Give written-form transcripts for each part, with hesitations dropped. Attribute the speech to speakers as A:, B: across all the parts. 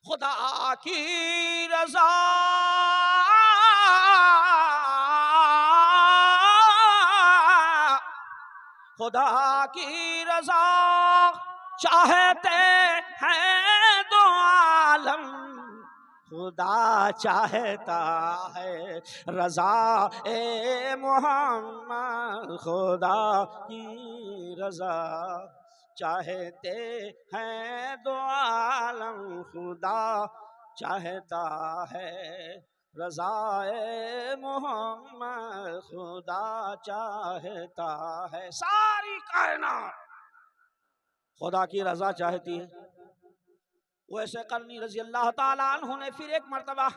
A: خدا کی رضا خدا کی رضا چاہتے ہیں دو عالم، خدا چاہتا ہے رضا اے محمد، خدا کی رضا چاہتے ہیں دو عالم، خدا چاہتا ہے رضا اے محمد، خدا چاہتا ہے۔ ساری کائنات خدا کی رضا چاہتی ہے۔ ویسے قرنی رضی اللہ تعالیٰ عنہ نے پھر ایک مرتبہ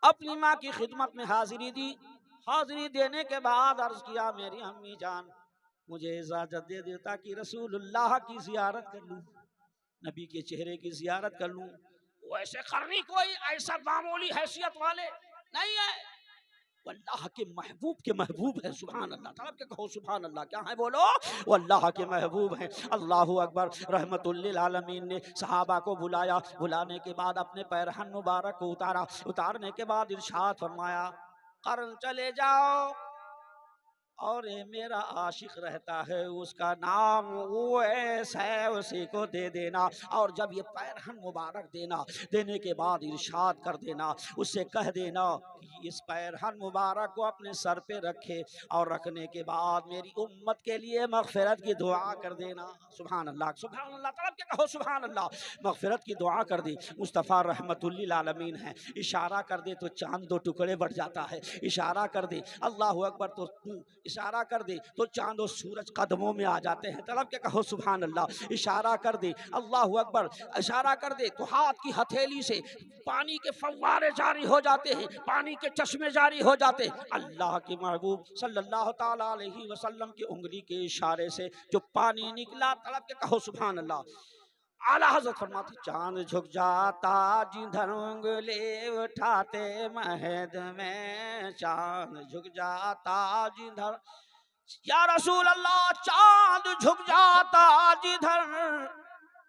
A: اپنی ماں کی خدمت میں حاضری دی۔ حاضری دینے کے بعد عرض کیا میری امی جان مجھے اجازت دے دے تاکہ رسول اللہ کی زیارت کر لوں، نبی کے چہرے کی زیارت کر لوں۔ ویسے قرنی کوئی ایسا معمولی حیثیت والے نہیں ہے، وہ اللہ کے محبوب ہے۔ سبحان اللہ، طلب کے کہو سبحان اللہ، کیا ہے بولو؟ وہ اللہ کے محبوب ہیں۔ اللہ اکبر۔ رحمت للعالمین نے صحابہ کو بلایا، بلانے کے بعد اپنے پیرہن مبارک کو اتارا، اتارنے کے بعد ارشاد فرمایا قرن چلے جاؤ اور میرا عاشق رہتا ہے اس کا نام اویس ہے، اسی کو دے دینا، اور جب یہ پیرہن مبارک دینا، دینے کے بعد ارشاد کر دینا، اس سے کہہ دینا کہ اس پیرہن مبارک کو اپنے سر پہ رکھے، اور رکھنے کے بعد میری امت کے لیے مغفرت کی دعا کر دینا۔ سبحان اللہ، سبحان اللہ، طلب کے کہو سبحان اللہ۔ مغفرت کی دعا کر دی۔ مصطفیٰ رحمت للعالمین ہے، اشارہ کر دے تو چاند دو ٹکڑے بڑھ جاتا ہے، اشارہ کر دے اللہ اکبر تو اشارہ کر دے تو چاند و سورج قدموں میں آ جاتے ہیں۔ طلب کے کہو سبحان اللہ۔ اشارہ کر دے اللہ اکبر، اشارہ کر دے تو ہاتھ کی ہتھیلی سے پانی کے فوارے جاری ہو جاتے ہیں، پانی کے چشمے جاری ہو جاتے ہیں۔ اللہ کے محبوب صلی اللہ تعالیٰ علیہ وسلم کی انگلی کے اشارے سے جو پانی نکلا، طلب کے کہو سبحان اللہ۔ اعلیٰ حضرت فرماتے چاند جھک جاتا جدھر انگلی اٹھاتے مہد میں، چاند جھک جاتا جدھر، یا رسول اللہ چاند جھک جاتا جدھر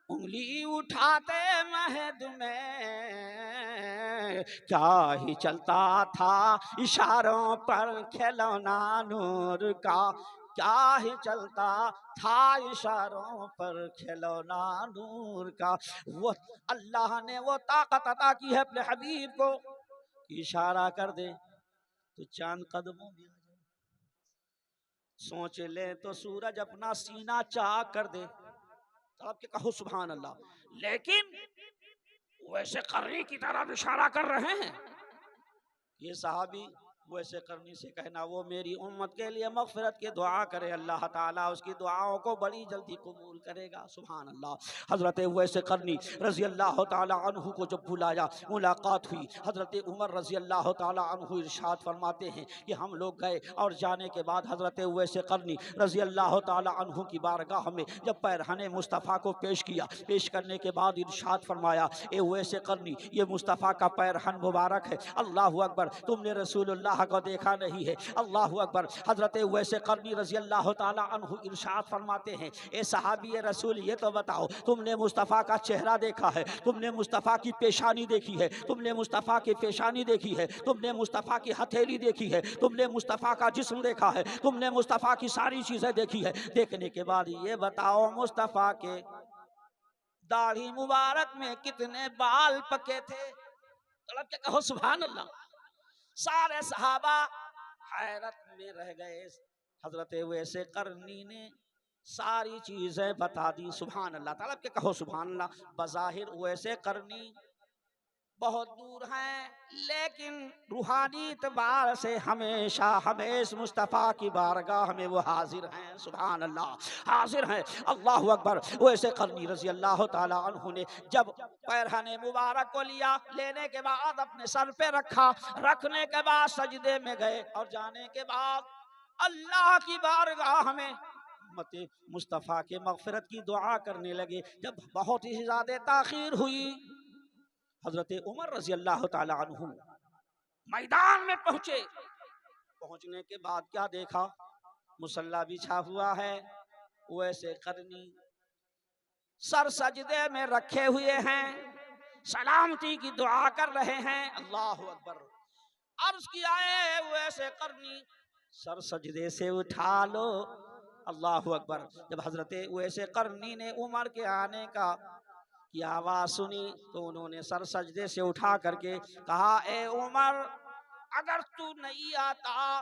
A: انگلی اٹھاتے مہد میں، کیا ہی چلتا تھا اشاروں پر کھلونا نور کا، کیا ہی چلتا تھا اشاروں پر کھلونا نور کا۔ وہ اللہ نے وہ طاقت عطا کی ہے اپنے حبیب کو کہ اشارہ کر دے تو چاند قدموں میں آ جائے، سوچ لے تو سورج اپنا سینہ چاک کر دے۔ طلب کے کہو سبحان اللہ۔ لیکن ویسے قرنی کی طرف اشارہ کر رہے ہیں، یہ صحابی ویسے قرنی سے کہنا وہ میری امت کے لیے مغفرت کی دعا کرے، اللہ تعالیٰ اس کی دعاؤں کو بڑی جلدی قبول کرے گا۔ سبحان اللہ۔ حضرت ویسے قرنی رضی اللہ تعالیٰ عنہ کو جب بلایا، ملاقات ہوئی، حضرت عمر رضی اللہ تعالیٰ عنہ ارشاد فرماتے ہیں کہ ہم لوگ گئے، اور جانے کے بعد حضرت ویسے قرنی رضی اللہ تعالیٰ عنہ کی بارگاہ میں جب پیرہن مصطفیٰ کو پیش کیا، پیش کرنے کے بعد ارشاد فرمایا اے ویسے قرنی یہ مصطفیٰ کا پیرہن مبارک ہے، اللہ اکبر، تم نے رسول اللہ کو دیکھا نہیں ہے، اللہ اکبر۔ حضرت ویسے قرنی رضی اللہ تعالیٰ عنہ ارشاد فرماتے ہیں اے صحابی رسول یہ تو بتاؤ تم نے مصطفیٰ کا چہرہ دیکھا ہے، تم نے مصطفیٰ کی پیشانی دیکھی ہے، تم نے مصطفیٰ کی پیشانی دیکھی ہے، تم نے مصطفیٰ کی ہتھیلی دیکھی ہے، تم نے مصطفیٰ کا جسم دیکھا ہے، تم نے مصطفیٰ کی ساری چیزیں دیکھی ہے، دیکھنے کے بعد یہ بتاؤ مصطفیٰ کے داڑھی مبارک میں کتنے بال پکے تھے؟ طلب کے کہو سبحان اللہ۔ سارے صحابہ حیرت میں رہ گئے۔ حضرت ویسے قرنی نے ساری چیزیں بتا دی۔ سبحان اللہ، طلب کے کہو سبحان اللہ۔ بظاہر ویسے قرنی بہت دور ہیں، لیکن روحانی اعتبار سے ہمیشہ مصطفیٰ کی بارگاہ میں وہ حاضر ہیں۔ سبحان اللہ، حاضر ہیں۔ اللہ اکبر۔ ویسے قرنی رضی اللہ تعالیٰ عنہ نے جب پیرہن مبارک کو لیا، لینے کے بعد اپنے سر پہ رکھا، رکھنے کے بعد سجدے میں گئے، اور جانے کے بعد اللہ کی بارگاہ میں امت مصطفیٰ کے مغفرت کی دعا کرنے لگے۔ جب بہت ہی زیادہ تاخیر ہوئی، حضرت عمر رضی اللہ تعالیٰ عنہ میدان میں پہنچے۔ پہنچنے کے بعد کیا دیکھا؟ مصلی بچھا ہوا ہے، ویسے قرنی سر سجدے میں رکھے ہوئے ہیں، سلامتی کی دعا کر رہے ہیں. اللہ اکبر. عرض کیا ہے اویس قرنی سر سجدے سے اٹھا لو. اللہ اکبر. جب حضرت اویس قرنی نے عمر کے آنے کی آواز سنی تو انہوں نے سر سجدے سے اٹھا کر کے کہا اے عمر اگر تو نہیں آتا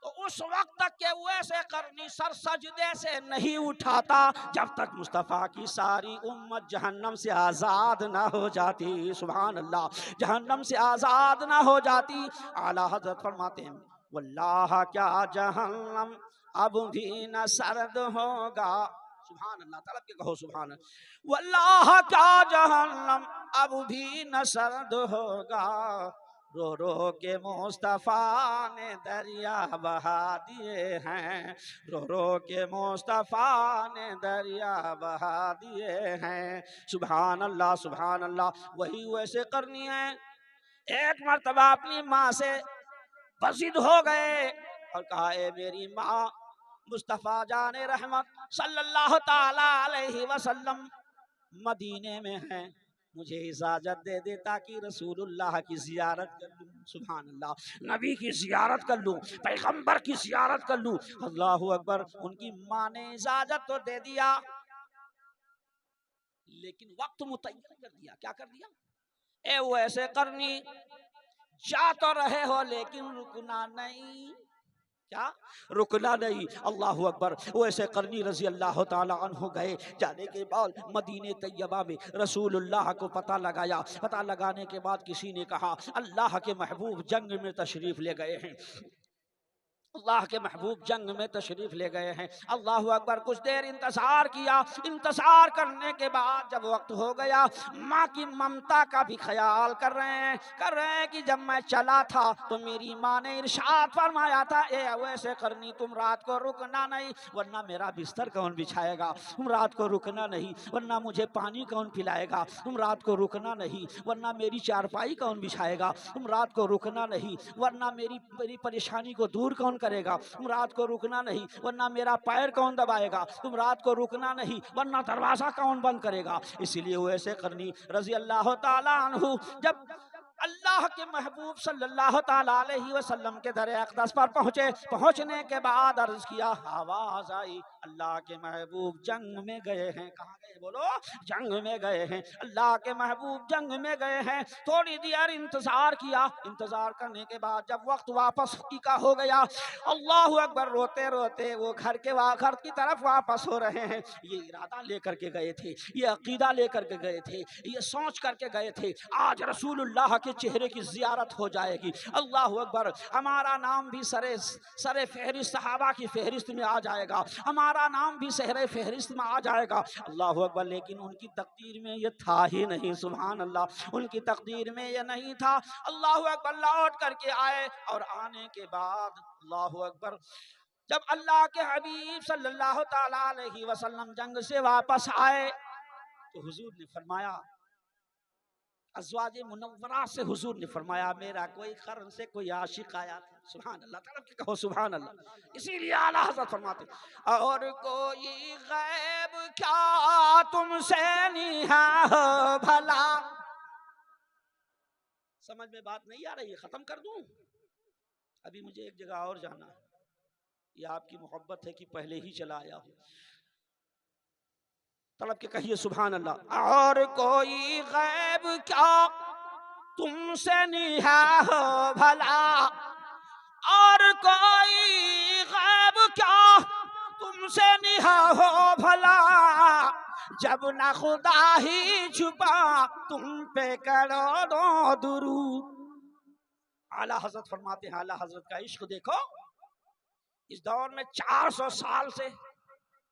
A: تو اس وقت تک کہ اویس قرنی سر سجدے سے نہیں اٹھاتا جب تک مصطفیٰ کی ساری امت جہنم سے آزاد نہ ہو جاتی. سبحان اللہ. جہنم سے آزاد نہ ہو جاتی. اعلیٰ حضرت فرماتے ہیں واللہ کیا جہنم اب بھی نہ سرد ہوگا. سبحان اللہ. طلب کے کہو سبحان اللہ. واللہ کیا جہنم اب بھی نہ سرد ہوگا رو رو کے مصطفیٰ نے دریا بہا دیے ہیں. رو رو کے مصطفیٰ نے دریا بہا دیے ہیں. سبحان اللہ. سبحان اللہ. وہی ویسے کرنی ہے ایک مرتبہ اپنی ماں سے بضد ہو گئے اور کہا اے میری ماں مصطفیٰ جان رحمت صلی اللہ تعالی علیہ وسلم مدینے میں ہیں مجھے اجازت دے دے تاکہ رسول اللہ کی زیارت کر لوں. سبحان اللہ. نبی کی زیارت کر لوں پیغمبر کی زیارت کر لوں. اللہ اکبر. ان کی ماں نے اجازت تو دے دیا لیکن وقت متعین کر دیا. کیا کر دیا؟ اے وہ ایسے کرنی جا تو رہے ہو لیکن رکنا نہیں. کیا؟ رکنا نہیں. اللہ اکبر. ویسے قرنی رضی اللہ تعالی عنہ گئے. جانے کے بعد مدینہ طیبہ میں رسول اللہ کو پتہ لگایا. پتہ لگانے کے بعد کسی نے کہا اللہ کے محبوب جنگ میں تشریف لے گئے ہیں. اللہ کے محبوب جنگ میں تشریف لے گئے ہیں. اللہ اکبر. کچھ دیر انتظار کیا. انتظار کرنے کے بعد جب وقت ہو گیا ماں کی ممتا کا بھی خیال کر رہے ہیں کہ جب میں چلا تھا تو میری ماں نے ارشاد فرمایا تھا اے اویس قرنی تم رات کو رکنا نہیں ورنہ میرا بستر کون بچھائے گا. تم رات کو رکنا نہیں ورنہ مجھے پانی کون پلائے گا. تم رات کو رکنا نہیں ورنہ میری چارپائی کون بچھائے گا. تم رات کو رکنا نہیں ورنہ میری پریشانی کو دور کون کرے گا. تم رات کو رکنا نہیں ورنہ میرا پیر کون دبائے گا. تم رات کو رکنا نہیں ورنہ دروازہ کون بند کرے گا. اسی لیے ویسے قرنی رضی اللہ تعالیٰ عنہ جب اللہ کے محبوب صلی اللہ تعالیٰ علیہ وسلم کے در اقدس پر پہنچنے کے بعد عرض کیا آواز آئی اللہ کے محبوب جنگ میں گئے ہیں. کہاں گئے بولو؟ جنگ میں گئے ہیں. اللہ کے محبوب جنگ میں گئے ہیں. تھوڑی دیر انتظار کیا. انتظار کرنے کے بعد جب وقت واپس کا ہو گیا اللہ اکبر. روتے روتے وہ گھر کی طرف واپس ہو رہے ہیں. یہ ارادہ لے کر کے گئے تھے یہ عقیدہ لے کر کے گئے تھے یہ سوچ کر کے گئے تھے آج رسول اللہ کے چہرے کی زیارت ہو جائے گی. اللہ اکبر. ہمارا نام بھی سر فہرست صحابہ کی فہرست میں آ جائے گا. ہمارا نام بھی سہر فہرست میں آ جائے گا. اللہ اکبر. لیکن ان کی تقدیر میں یہ تھا ہی نہیں. سبحان اللہ. ان کی تقدیر میں یہ نہیں تھا. اللہ اکبر. لوٹ کر کے آئے اور آنے کے بعد اللہ اکبر جب اللہ کے حبیب صلی اللہ تعالی علیہ وسلم جنگ سے واپس آئے تو حضور نے فرمایا ازواج منورات سے حضور نے فرمایا میرا کوئی قرن سے کوئی عاشق آیا تھا. سبحان اللہ. طرف کے کہو سبحان اللہ. اسی لیے اعلیٰ حضرت فرماتے اور کوئی غیب کیا تم سے نہا ہو بھلا. سمجھ میں بات نہیں آ رہی ہے؟ ختم کر دوں؟ ابھی مجھے ایک جگہ اور جانا ہے. یہ آپ کی محبت ہے کہ پہلے ہی چلا آیا ہوں. طلب کے کہیے سبحان اللہ. اور کوئی غیب کیا تم سے نہا ہو بھلا اور کوئی غیب کیا تم سے نہا ہو بھلا جب نہ خدا ہی چھپا تم پہ کروڑوں درود. اعلیٰ حضرت فرماتے ہیں اعلیٰ حضرت کا عشق دیکھو. اس دور میں 400 سال سے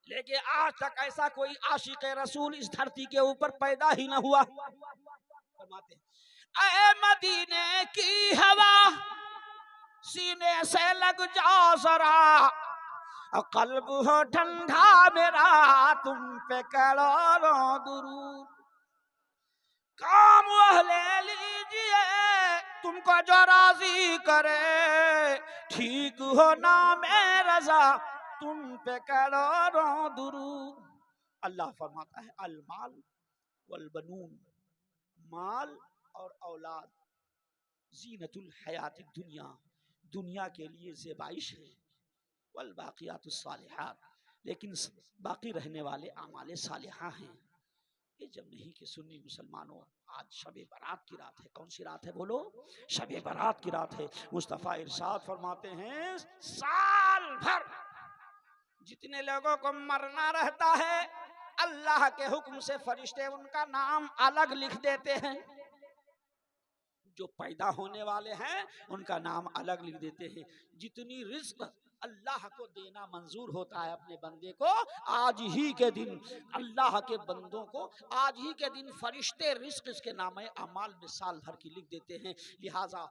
A: لے کے آج تک ایسا کوئی عاشق رسول اس دھرتی کے اوپر پیدا ہی نہ ہوا. فرماتے ہیں اے مدینے کی ہوا سینے سے لگ جا ذرا قلب ہو ٹھنڈا میرا تم پہ کروڑوں درود. کام وہ لے لیجئے تم کو جو راضی کرے ٹھیک ہو نام رضا تم پہ کروڑوں درود. اللہ فرماتا ہے المال والبنون مال اور اولاد زینت الحیات الدنیا، دنیا کے لیے زیبائش ہے، والباقیات الصالحات، لیکن باقی رہنے والے اعمال صالحہ ہیں۔ یہ جب نہیں کہ سنی مسلمانوں، آج شب برات کی رات ہے۔ کون سی رات ہے بولو؟ شب برات کی رات ہے۔ مصطفیٰ ارشاد فرماتے ہیں سال بھر جتنے لوگوں کو مرنا رہتا ہے، اللہ کے حکم سے فرشتے ان کا نام الگ لکھ دیتے ہیں۔ جو پیدا ہونے والے ہیں ان کا نام الگ لکھ دیتے ہیں۔ جتنی رزق اللہ کو دینا منظور ہوتا ہے اپنے بندے کو، آج ہی کے دن اللہ کے بندوں کو آج ہی کے دن فرشتے رزق اس کے نام اعمال میں سال بھر کی لکھ دیتے ہیں۔ لہٰذا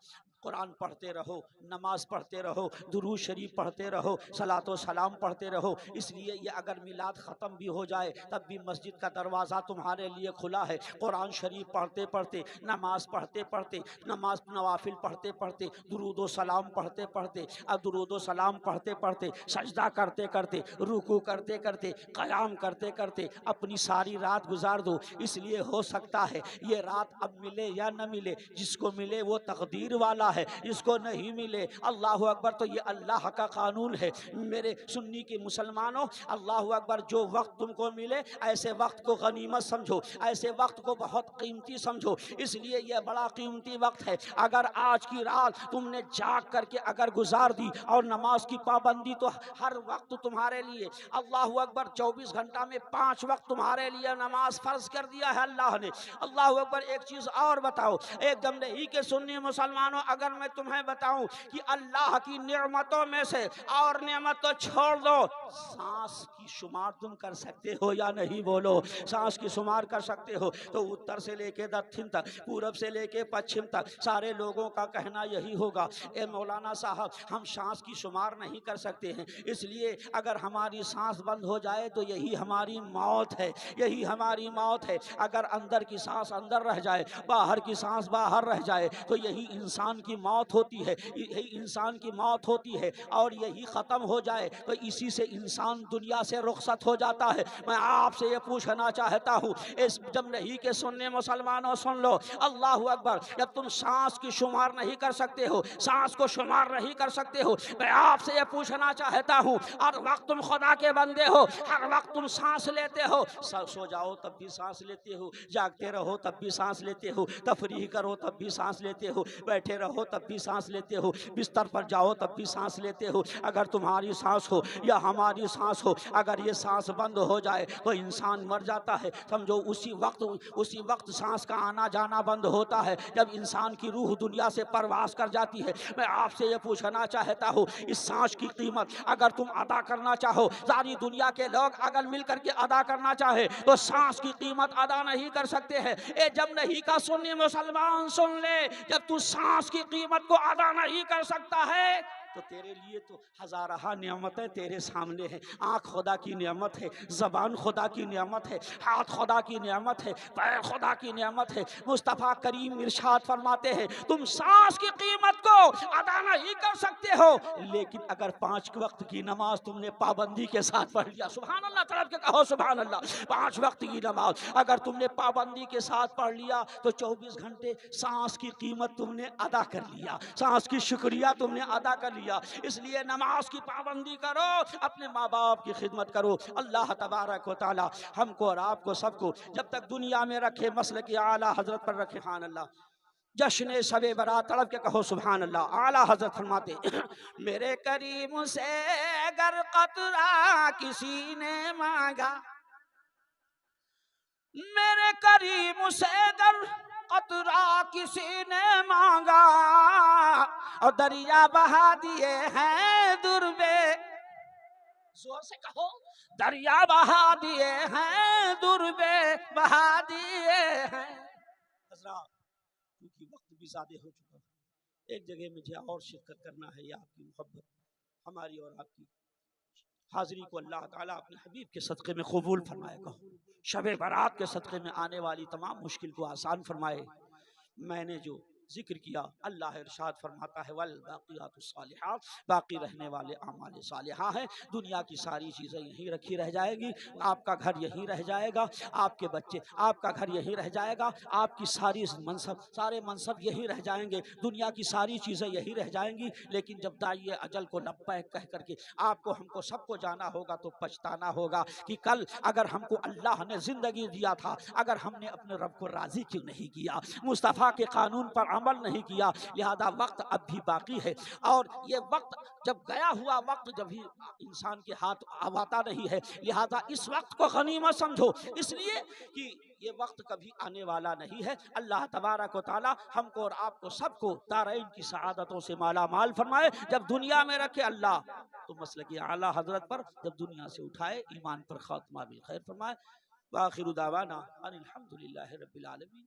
A: قرآن پڑھتے رہو، نماز پڑھتے رہو، درود شریف پڑھتے رہو، صلاۃ و سلام پڑھتے رہو۔ اس لیے یہ اگر میلاد ختم بھی ہو جائے تب بھی مسجد کا دروازہ تمہارے لیے کھلا ہے۔ قرآن شریف پڑھتے پڑھتے، نماز پڑھتے پڑھتے، نماز نوافل پڑھتے پڑھتے، درود و سلام پڑھتے پڑھتے، اب درود و سلام پڑھتے پڑھتے، سجدہ کرتے کرتے، رکوع کرتے کرتے، قیام کرتے کرتے اپنی ساری رات گزار دو۔ اس لیے ہو سکتا ہے یہ رات اب ملے یا نہ ملے، جس کو ملے وہ تقدیر والا ہے، جس کو نہیں ملے اللہ اکبر تو یہ اللہ کا قانون ہے۔ میرے سنی کے مسلمانوں، اللہ اکبر، جو وقت تم کو ملے ایسے وقت کو غنیمت سمجھو، ایسے وقت کو بہت قیمتی سمجھو۔ اس لیے یہ بڑا قیمتی وقت ہے۔ اگر آج کی رات تم نے جاگ کر کے اگر گزار دی اور نماز کی پابندی، تو ہر وقت تمہارے لیے اللہ اکبر 24 گھنٹہ میں 5 وقت تمہارے لیے نماز فرض کر دیا ہے اللہ نے۔ اللہ اکبر۔ ایک چیز اور بتاؤ، ایک دم نہیں کہ سنی مسلمانوں، اگر میں تمہیں بتاؤں کہ اللہ کی نعمتوں میں سے اور نعمت تو چھوڑ دو، سانس کی شمار تم کر سکتے ہو یا نہیں بولو؟ سانس کی شمار کر سکتے ہو تو اتر سے لے کے دکن تک، پورب سے لے کے پچھم تک سارے لوگوں کا کہنا یہی ہوگا، اے مولانا صاحب ہم سانس کی شمار نہیں کر سکتے ہیں، اس لیے اگر ہماری سانس بند ہو جائے تو یہی ہماری موت ہے، یہی ہماری موت ہے۔ اگر اندر کی سانس اندر رہ جائے، باہر کی سانس باہر رہ جائے تو یہی انسان کی موت ہوتی ہے، یہی انسان کی موت ہوتی ہے، اور یہی ختم ہو جائے تو اسی سے انسان دنیا سے رخصت ہو جاتا ہے۔ میں آپ سے یہ پوچھنا چاہتا ہوں، اس جب نہیں کہ سننے مسلمانوں سن لو، اللہ اکبر، جب تم سانس کی شمار نہیں کر سکتے ہو، سانس کو شمار نہیں کر سکتے ہو، میں آپ سے یہ پوچھنا چاہتا ہوں، ہر وقت تم خدا کے بندے ہو، ہر وقت تم سانس لیتے ہو، سو جاؤ تب بھی سانس لیتے ہو، جاگتے رہو تب بھی سانس لیتے ہو، تفریح کرو تب بھی سانس لیتے ہو، بیٹھے رہو تب بھی سانس لیتے ہو، بستر پر جاؤ تب بھی سانس لیتے ہو۔ اگر تمہاری سانس ہو یا ہماری سانس ہو، اگر یہ سانس بند ہو جائے تو انسان مر جاتا ہے، سمجھو اسی وقت سانس کا آنا جانا بند ہوتا ہے جب انسان کی روح دنیا سے پرواز کر جاتی ہے۔ میں آپ سے یہ پوچھنا چاہتا ہوں، اس سانس کی قیمت اگر تم ادا کرنا چاہو، ساری دنیا کے لوگ اگر مل کر کے ادا کرنا چاہے تو سانس کی قیمت ادا نہیں کر سکتے ہیں۔ اے جب نہیں کا سنی مسلمان سن لے، جب تو سانس کی قیمت کو ادا نہیں کر سکتا ہے تو تیرے لیے تو ہزارہ نعمتیں تیرے سامنے ہیں۔ آنکھ خدا کی نعمت ہے، زبان خدا کی نعمت ہے، ہاتھ خدا کی نعمت ہے، پیر خدا کی نعمت ہے۔ مصطفیٰ کریم ارشاد فرماتے ہیں تم سانس کی قیمت کو ادا نہیں کر سکتے ہو، لیکن اگر 5 وقت کی نماز تم نے پابندی کے ساتھ پڑھ لیا، سبحان اللہ، طرف کے کہو سبحان اللہ، 5 وقت کی نماز اگر تم نے پابندی کے ساتھ پڑھ لیا تو 24 گھنٹے سانس کی قیمت تم نے ادا کر لیا، سانس کی شکریہ تم نے ادا کر لیا۔ اس لیے نماز کی پابندی کرو، اپنے ماں باپ کی خدمت کرو۔ اللہ تبارک و تعالی ہم کو اور آپ کو سب کو جب تک دنیا میں رکھے مسلک اعلیٰ حضرت پر رکھے۔ سبحان اللہ۔ جشن شب برات، تڑپ کے کہو سبحان اللہ۔ اعلیٰ حضرت فرماتے میرے کریم سے اگر قطرہ کسی نے مانگا، میرے کریم سے اگر قطرہ کسی نے مانگا، اور دریا بہا دیے ہیں دربے، زور سے کہو، دریا بہا دیے ہیں دربے بہا دیے ہیں۔ حضرات کیونکہ وقت بھی زیادہ ہو چکا ہے، ایک جگہ مجھے اور شرکت کرنا ہے، یہ آپ کی محبت ہماری اور آپ کی حاضری کو اللہ تعالیٰ اپنے حبیب کے صدقے میں قبول فرمائے گا، شب برات کے صدقے میں آنے والی تمام مشکل کو آسان فرمائے۔ میں نے جو ذکر کیا، اللہ ارشاد فرماتا ہے والباقیات الصالحات، باقی رہنے والے اعمال صالحہ ہیں۔ دنیا کی ساری چیزیں یہیں رکھی رہ جائے گی، آپ کا گھر یہیں رہ جائے گا، آپ کے بچے، آپ کا گھر یہیں رہ جائے گا، آپ کی سارے منصب یہیں رہ جائیں گے، دنیا کی ساری چیزیں یہیں رہ جائیں گی، لیکن جب داعی اجل کو لبیک کہہ کر کے آپ کو ہم کو سب کو جانا ہوگا تو پچھتانا ہوگا کہ کل اگر ہم کو اللہ نے زندگی دیا تھا، اگر ہم نے اپنے رب کو راضی کیوں نہیں کیا، مصطفیٰ کے قانون پر عمل نہیں کیا، لہذا وقت اب بھی باقی ہے، اور یہ وقت جب گیا ہوا وقت جب ہی انسان کے ہاتھ آتا نہیں ہے، لہذا اس وقت کو غنیمت سمجھو، اس لیے کہ یہ وقت کبھی آنے والا نہیں ہے۔ اللہ تبارک و تعالی ہم کو اور آپ کو سب کو دارین کی سعادتوں سے مالا مال فرمائے۔ جب دنیا میں رکھے اللہ تو مسلک اعلیٰ حضرت پر، جب دنیا سے اٹھائے ایمان پر خاتمہ بالخیر فرمائے۔ وآخر دعوانا ان الحمد للہ رب العالمین۔